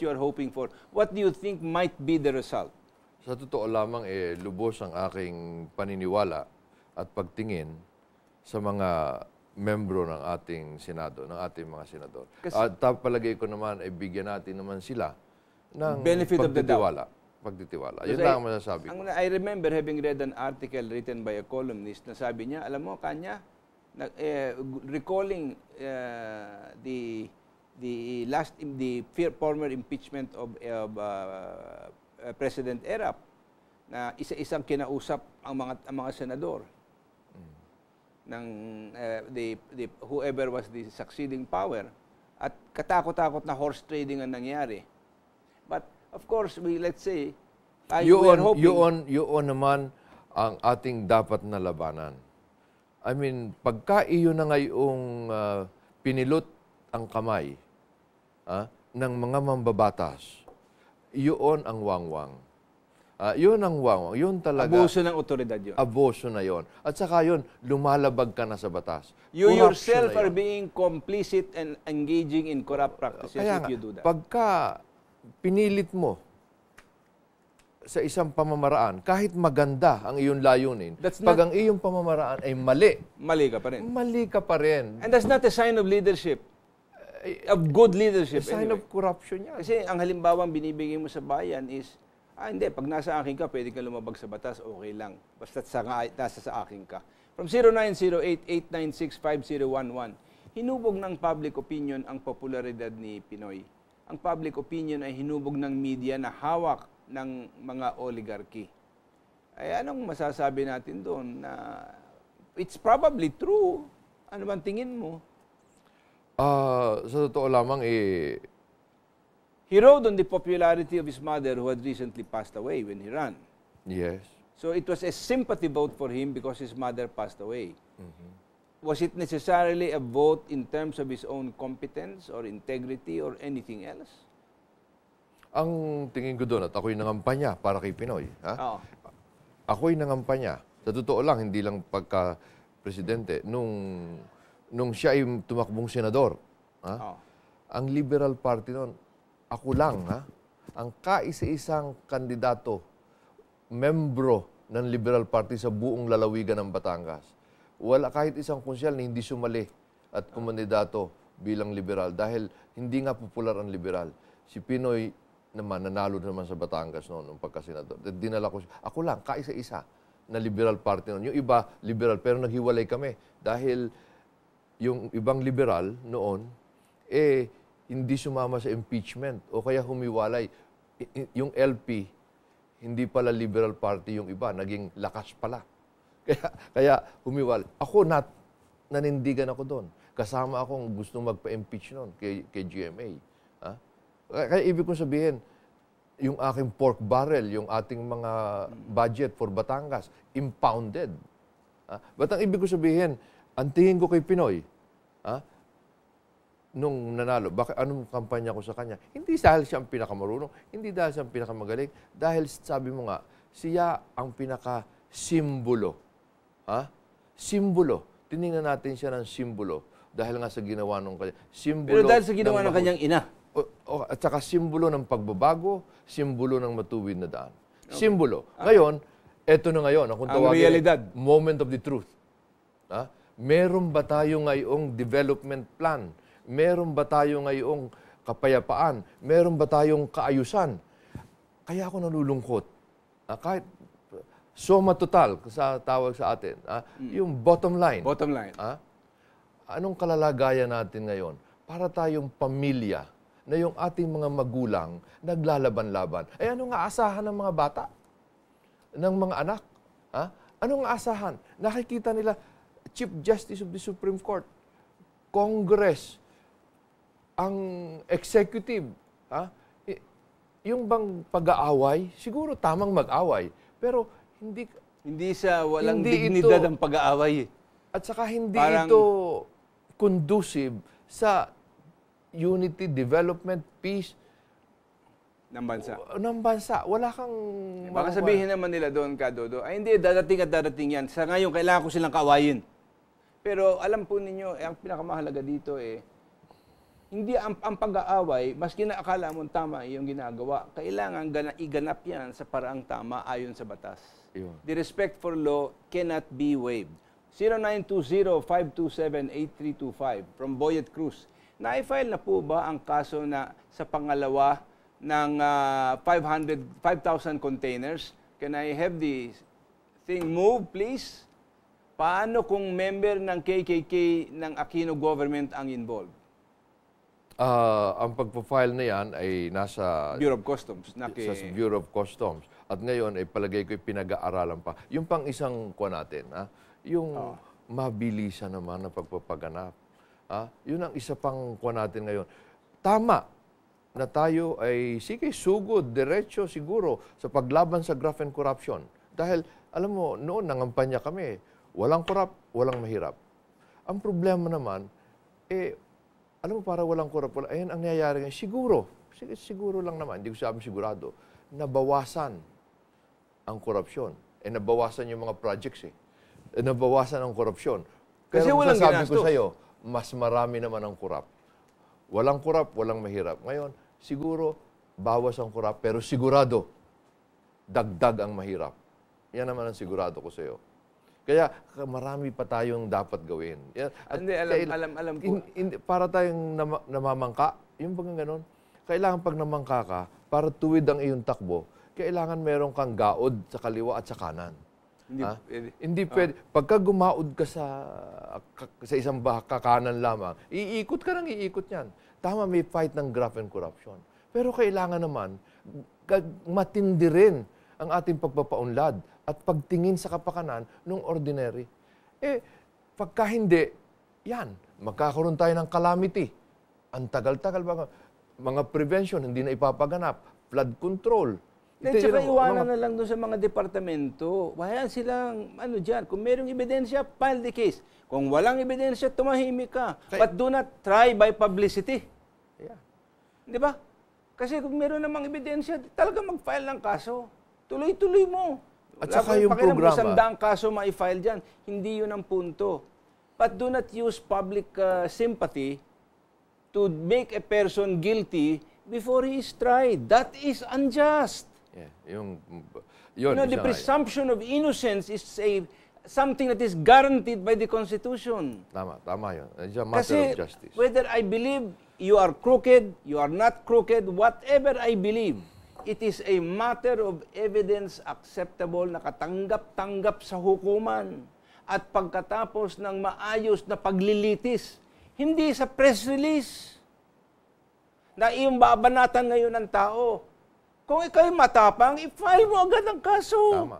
what you are hoping for? What do you think might be the result? Sa totoo lamang, lubos ang aking paniniwala at pagtingin sa mga membro ng ating Senado, ng ating mga senador. At palagay ko naman, bigyan natin naman sila ng benefit of the doubt. Pagtitiwala. Yun lang ang masasabi ko. I remember having read an article written by a columnist na sabi niya, alam mo, kanya, recalling the former impeachment of President Erap, na isa-isang kinausap ang mga senador ng whoever was the succeeding power, at katakot-takot na horse trading ang nangyari. But of course, let's say we're hoping yun naman ang ating dapat na labanan. I mean, pagka iyo na ngayong pinilot ang kamay ng mga mambabatas, yun ang wangwang. Yun ang wangwang. Yun talaga. Abuso ng otoridad yun. Abuso na yun. At saka yun, lumalabag ka na sa batas. You yourself are being complicit and engaging in corrupt practices if you do that. Pagka pinilit mo sa isang pamamaraan, kahit maganda ang iyong layunin, pag ang iyong pamamaraan ay mali, mali ka pa rin. Mali ka pa rin. And that's not a sign of leadership. Of good leadership. A sign of corruption yan. Kasi ang halimbawang binibigay mo sa bayan is, hindi, pag nasa akin ka, pwede ka lumabag sa batas, okay lang. Basta nasa sa akin ka. From 0908-896-5011, hinubog ng public opinion ang popularidad ni Pinoy. Ang public opinion ay hinubog ng media na hawak ng mga oligarchy. Ay anong masasabi natin doon? Na it's probably true. Ano bang tingin mo? Sa totoo lamang, he rode on the popularity of his mother who had recently passed away when he ran. Yes. So it was a sympathy vote for him because his mother passed away. Mm-hmm. Was it necessarily a vote in terms of his own competence or integrity or anything else? Ang tingin ko doon, at ako'y nangampanya para kay Pinoy. Ako'y nangampanya. Sa totoo lang, hindi lang pagka-presidente. Nung siya ay tumakbong senador, ang Liberal Party noon, ako lang, ang kaisa-isang kandidato, membro ng Liberal Party sa buong lalawigan ng Batangas. Wala kahit isang konsyal na hindi sumali at kumandidato bilang liberal dahil hindi nga popular ang liberal. Si Pinoy naman, nanalo naman sa Batangas noon, nung pagkasenador. Dinala ko siya. Ako lang, kaisa-isa na Liberal Party noon. Yung iba, liberal, pero naghiwalay kami. Dahil yung ibang liberal noon, hindi sumama sa impeachment o kaya humiwalay. Yung LP, hindi pala Liberal Party yung iba, naging lakas pala. Kaya humiwalay. Ako, nanindigan ako doon. Kasama akong gusto magpa-impeach noon kay GMA. Kaya ibig kong sabihin, yung aking pork barrel, yung ating mga budget for Batangas, impounded. Ba't ang ibig kong sabihin, ang tingin ko kay Pinoy, nung nanalo, bakit anong kampanya ko sa kanya? Hindi dahil siya ang pinakamarunong, hindi dahil siya ang pinakamagaling, dahil sabi mo nga, siya ang pinaka-simbolo. Simbolo. Tinignan natin siya ng simbolo dahil nga sa ginawa ng kanya. Pero dahil sa ginawa ng kanyang ina. At saka simbolo ng pagbabago, simbolo ng matuwid na daan. Okay. Simbolo. Ngayon, eto na ngayon, kung tawagin, realidad. Moment of the truth. Meron ba tayo ngayong development plan? Meron ba tayo ngayong kapayapaan? Meron ba tayong kaayusan? Kaya ako nalulungkot. Kahit soma total, sa tawag sa atin, yung bottom line. Bottom line. Anong kalalagayan natin ngayon? Para tayong pamilya na yung ating mga magulang naglalaban-laban. Ay ano nga asahan ng mga bata? Ng mga anak? Anong asahan? Nakikita nila, Chief Justice of the Supreme Court, Congress, ang executive, yung bang pag-aaway, siguro tamang mag-away, pero hindi sa walang dignidad ang pag-aaway. At saka hindi ito conducive sa unity, development, peace ng bansa. Wala kang... Baka sabihin naman nila doon, Kadodo, ay hindi, dadating at dadating yan. Sa ngayon, kailangan ko silang kawayin. Pero alam po ninyo, ang pinakamahalaga dito hindi ang pag-aaway, maski na akala mo tama yung ginagawa, kailangan iganap yan sa paraang tama ayon sa batas. Yun. The respect for law cannot be waived. 0920-527-8325 from Boyet Cruz. Na-file na po ba ang kaso na sa pangalawa ng 5,000 containers? Can I have the thing moved, please? Paano kung member ng KKK ng Aquino government ang involved? Ang pagpa-file na yan ay nasa Bureau of Customs. sa Bureau of Customs. At ngayon ay palagay ko pinag-aaralan pa. Yung pang isang kuha natin, yung mabilisan naman na pagpapaganap. Yun ang isa pang kuha natin ngayon. Tama na tayo ay, sige, sugod, diretso siguro sa paglaban sa graft and corruption. Dahil, alam mo, noon nangampanya kami, walang korap, walang mahirap. Ang problema naman, alam mo, para walang korap, ayan ang nangyayari ngayon. Siguro lang naman, hindi ko sabi sigurado, nabawasan ang korupsyon. Nabawasan yung mga projects nabawasan ang korupsyon. Pero Kasi walang sabi ginastos. ko sa'yo, mas marami naman ang korap. Walang korap, walang mahirap. Ngayon, siguro, bawas ang korap, pero sigurado, dagdag ang mahirap. Yan naman ang sigurado ko sa'yo. Kaya marami pa tayong dapat gawin. Hindi, alam ko. Para tayong namamangka, yung bagang ganon. Kailangan pag namangka ka, para tuwid ang iyong takbo, kailangan meron kang gaod sa kaliwa at sa kanan. Hindi pwede. Pagka gumaod ka sa isang kakanan lamang, iikot ka ng iikot yan. Tama, may fight ng graft and corruption. Pero kailangan naman, matindi rin ang ating pagpapaunlad at pagtingin sa kapakanan ng ordinary. Pagka hindi, yan, magkakaroon tayo ng calamity. Ang tagal-tagal ba? Mga prevention, hindi na ipapaganap. Flood control. Tsaka iwanan na lang doon sa mga departamento. Wayan silang, dyan, kung mayroong ebidensya, file the case. Kung walang ebidensya, tumahimik ka. But do not try by publicity. Yeah. Di ba? Kasi kung meron namang ebidensya, talaga mag-file ng kaso. Tuloy-tuloy mo. At saka yung programa. Kung 100 kaso ma-file dyan, hindi yun ang punto. But do not use public sympathy to make a person guilty before he is tried. That is unjust. Yeah, The presumption of innocence is something that is guaranteed by the Constitution. Tama yun. It's a matter of justice. Whether I believe you are crooked, you are not crooked, whatever I believe, it is a matter of evidence acceptable na katanggap-tanggap sa hukuman at pagkatapos ng maayos na paglilitis, hindi sa press release na iyong babanatan ngayon ng tao. Kung ikaw'y matapang, i-file mo agad ang kaso. Tama.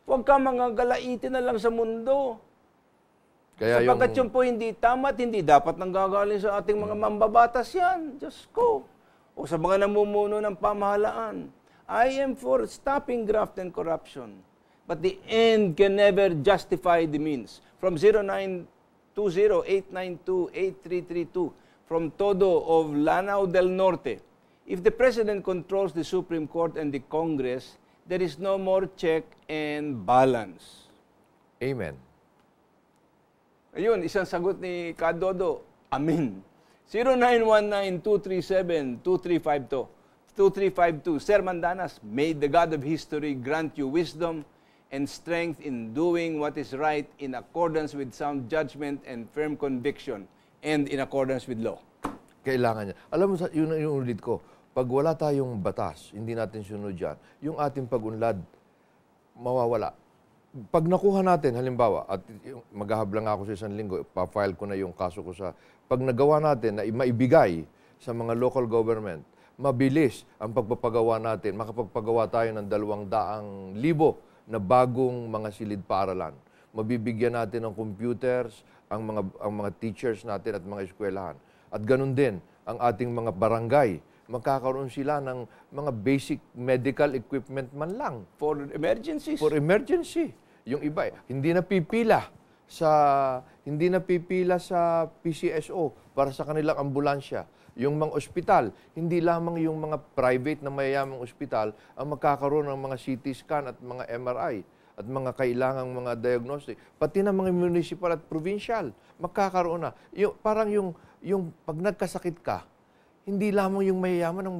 Huwag ka mga galaitin na lang sa mundo. Kaya Sapagkat yun po hindi tama at hindi dapat nanggagaling sa ating mga mambabatas yan. Diyos ko. O sa mga namumuno ng pamahalaan. I am for stopping graft and corruption. But the end can never justify the means. From 0920-892-8332, from Todo of Lanao del Norte, if the President controls the Supreme Court and the Congress, there is no more check and balance. Amen. Ayun, isang sagot ni Kadodo. Amen. 0919-237-2352. Sir Mandanas, may the God of history grant you wisdom and strength in doing what is right in accordance with sound judgment and firm conviction and in accordance with law. Kailangan niya. Alam mo, yung ulit ko, pag wala tayong batas, hindi natin sunod yan, yung ating pag-unlad, mawawala. Pag nakuha natin, halimbawa, at maghahablang ako sa isang linggo, pa-file ko na yung kaso ko sa, pag nagawa natin na maibigay sa mga local government, mabilis ang pagpapagawa natin, makapagpagawa tayo ng 200,000 na bagong mga silid-paaralan. Mabibigyan natin ng computers, ang mga teachers natin at mga eskwelahan. At ganun din, ang ating mga barangay, magkakaroon sila ng mga basic medical equipment man lang. For emergencies. For emergency. Yung iba, hindi na pipila sa PCSO para sa kanilang ambulansya. Yung mga ospital, hindi lamang yung mga private na mayayamang ospital ang magkakaroon ng mga CT scan at mga MRI at mga kailangang mga diagnostic. Pati na mga municipal at provincial, magkakaroon na. Parang yung yung pag nagkasakit ka, hindi lamang yung mayayaman ang